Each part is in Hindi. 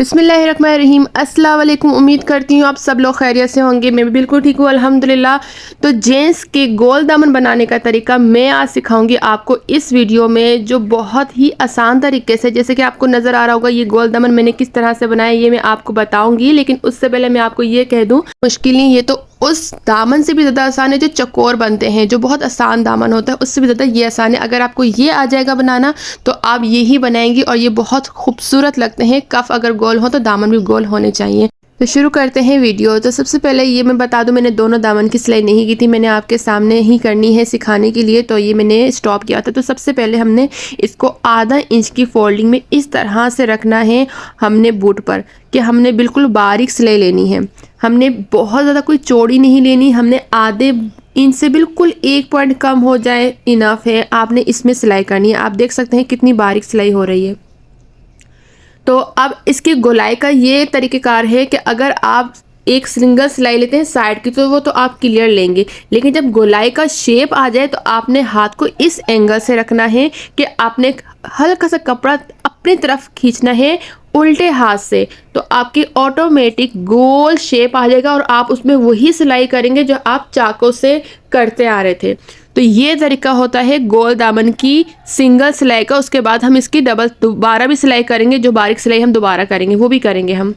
बिस्मिल्लाहिर्रहमानिर्रहीम। अस्सलाम वालेकुम। उम्मीद करती हूँ आप सब लोग खैरियत से होंगे। मैं भी बिल्कुल ठीक हूँ अल्हम्दुलिल्लाह। तो जेंट्स के गोल दामन बनाने का तरीका मैं आज सिखाऊंगी आपको इस वीडियो में, जो बहुत ही आसान तरीके से, जैसे कि आपको नज़र आ रहा होगा ये गोल दामन मैंने किस तरह से बनाया ये मैं आपको बताऊंगी। लेकिन उससे पहले मैं आपको ये कह दूँ, मुश्किल नहीं, ये तो उस दामन से भी ज़्यादा आसान है जो चकोर बनते हैं, जो बहुत आसान दामन होता है उससे भी ज़्यादा ये आसान है। अगर आपको ये आ जाएगा बनाना तो आप ये ही बनाएंगी और ये बहुत खूबसूरत लगते हैं। कफ अगर गोल हो तो दामन भी गोल होने चाहिए। तो शुरू करते हैं वीडियो। तो सबसे पहले ये मैं बता दूं, मैंने दोनों दामन की सिलाई नहीं की थी, मैंने आपके सामने ही करनी है सिखाने के लिए, तो ये मैंने स्टॉप किया था। तो सबसे पहले हमने इसको आधा इंच की फोल्डिंग में इस तरह से रखना है हमने बूट पर, कि हमने बिल्कुल बारीक सिलाई लेनी है। हमने बहुत ज़्यादा कोई चौड़ी नहीं लेनी, हमने आधे इंच से बिल्कुल 1 पॉइंट कम हो जाए इनफ है, आपने इसमें सिलाई करनी है। आप देख सकते हैं कितनी बारीक सिलाई हो रही है। तो अब इसकी गोलाई का ये तरीक़ेकार है कि अगर आप एक सिंगल सिलाई लेते हैं साइड की तो वो तो आप क्लियर लेंगे, लेकिन जब गोलाई का शेप आ जाए तो आपने हाथ को इस एंगल से रखना है कि आपने हल्का सा कपड़ा अपनी तरफ खींचना है उल्टे हाथ से, तो आपकी ऑटोमेटिक गोल शेप आ जाएगा और आप उसमें वही सिलाई करेंगे जो आप चाकों से करते आ रहे थे। तो ये तरीका होता है गोल दामन की सिंगल सिलाई का। उसके बाद हम इसकी डबल दोबारा भी सिलाई करेंगे, जो बारीक सिलाई हम दोबारा करेंगे वो भी करेंगे हम।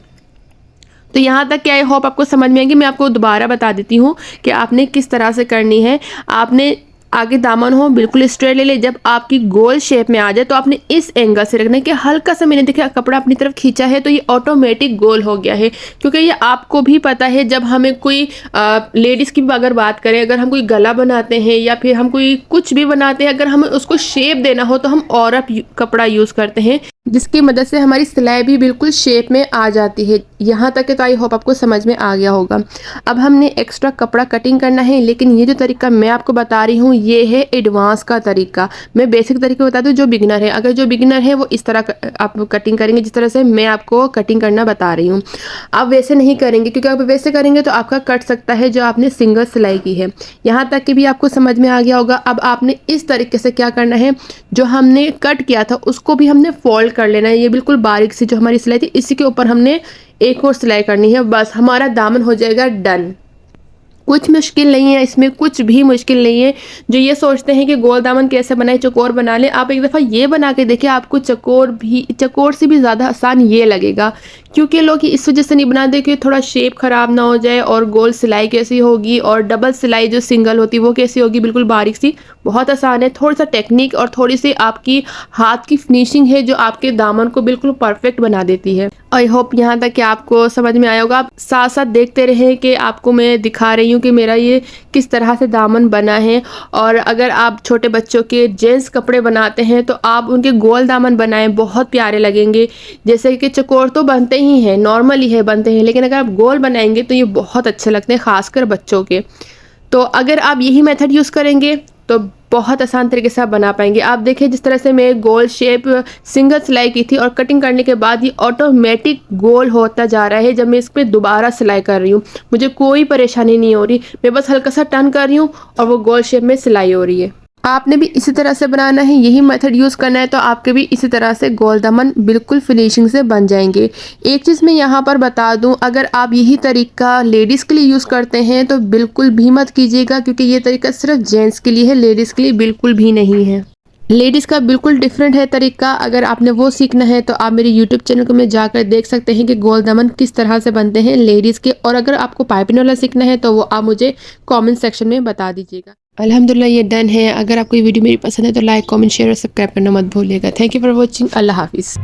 तो यहाँ तक क्या, आई होप आपको समझ में आएंगे। मैं आपको दोबारा बता देती हूँ कि आपने किस तरह से करनी है। आपने आगे दामन हो बिल्कुल स्ट्रेट ले ले, जब आपकी गोल शेप में आ जाए तो आपने इस एंगल से रखना है कि हल्का सा मैंने देखा कपड़ा अपनी तरफ खींचा है तो ये ऑटोमेटिक गोल हो गया है। क्योंकि ये आपको भी पता है, जब हमें कोई लेडीज़ की अगर बात करें, अगर हम कोई गला बनाते हैं या फिर हम कोई कुछ भी बनाते हैं, अगर हमें उसको शेप देना हो तो हम औरत कपड़ा यूज़ करते हैं, जिसकी मदद से हमारी सिलाई भी बिल्कुल शेप में आ जाती है। यहाँ तक तो आई होप आपको समझ में आ गया होगा। अब हमने एक्स्ट्रा कपड़ा कटिंग करना है, लेकिन ये जो तरीका मैं आपको बता रही हूँ ये है एडवांस का तरीका। मैं बेसिक तरीके बता दूँ जो बिगिनर है, अगर जो बिगिनर है वो इस तरह आप कटिंग करेंगे जिस तरह से मैं आपको कटिंग करना बता रही हूँ। आप वैसे नहीं करेंगे, क्योंकि आप वैसे करेंगे तो आपका कट सकता है जो आपने सिंगल सिलाई की है। यहाँ तक कि भी आपको समझ में आ गया होगा। अब आपने इस तरीके से क्या करना है, जो हमने कट किया था उसको भी हमने फोल्ड कर लेना है। ये बिल्कुल बारीक सी जो हमारी सिलाई थी इसी के ऊपर हमने एक और सिलाई करनी है, बस हमारा दामन हो जाएगा डन। कुछ मुश्किल नहीं है इसमें, कुछ भी मुश्किल नहीं है। जो ये सोचते हैं कि गोल दामन कैसे बनाए, चकोर बना लें, आप एक दफ़ा ये बना के देखिए, आपको चकोर से भी ज़्यादा आसान ये लगेगा। क्योंकि लोग इस वजह से नहीं बनाते कि थोड़ा शेप ख़राब ना हो जाए, और गोल सिलाई कैसी होगी और डबल सिलाई जो सिंगल होती है वो कैसी होगी, बिल्कुल बारीक सी। बहुत आसान है, थोड़ा सा टेक्निक और थोड़ी सी आपकी हाथ की फिनिशिंग है जो आपके दामन को बिल्कुल परफेक्ट बना देती है। आई होप यहाँ तक कि आपको समझ में आया होगा। आप साथ साथ देखते रहें कि आपको मैं दिखा रही हूँ कि मेरा ये किस तरह से दामन बना है। और अगर आप छोटे बच्चों के जेंट्स कपड़े बनाते हैं तो आप उनके गोल दामन बनाएं, बहुत प्यारे लगेंगे। जैसे कि चकोर तो बनते ही हैं, नॉर्मली है बनते हैं, लेकिन अगर आप गोल बनाएंगे तो ये बहुत अच्छे लगते हैं, खासकर बच्चों के। तो अगर आप यही मेथड यूज़ करेंगे तो बहुत आसान तरीके से आप बना पाएंगे। आप देखें जिस तरह से मैं गोल शेप सिंगल सिलाई की थी और कटिंग करने के बाद ये ऑटोमेटिक गोल होता जा रहा है। जब मैं इस पर दोबारा सिलाई कर रही हूँ मुझे कोई परेशानी नहीं हो रही, मैं बस हल्का सा टर्न कर रही हूँ और वो गोल शेप में सिलाई हो रही है। आपने भी इसी तरह से बनाना है, यही मेथड यूज़ करना है, तो आपके भी इसी तरह से गोल दामन बिल्कुल फिनिशिंग से बन जाएंगे। एक चीज़ मैं यहाँ पर बता दूँ, अगर आप यही तरीका लेडीज़ के लिए यूज़ करते हैं तो बिल्कुल भी मत कीजिएगा, क्योंकि ये तरीका सिर्फ जेंट्स के लिए है, लेडीज़ के लिए बिल्कुल भी नहीं है। लेडीज़ का बिल्कुल डिफरेंट है तरीका। अगर आपने वो सीखना है तो आप मेरे यूट्यूब चैनल को में जाकर देख सकते हैं कि गोल दामन किस तरह से बनते हैं लेडीज़ के। और अगर आपको पाइपिंग वाला सीखना है तो वो आप मुझे कमेंट सेक्शन में बता दीजिएगा। अल्हम्दुलिल्लाह ये डन है। अगर आपको ये वीडियो मेरी पसंद है तो लाइक, कमेंट, शेयर और सब्सक्राइब करना मत भूलिएगा। Thank you for watching. अल्लाह हाफिज़।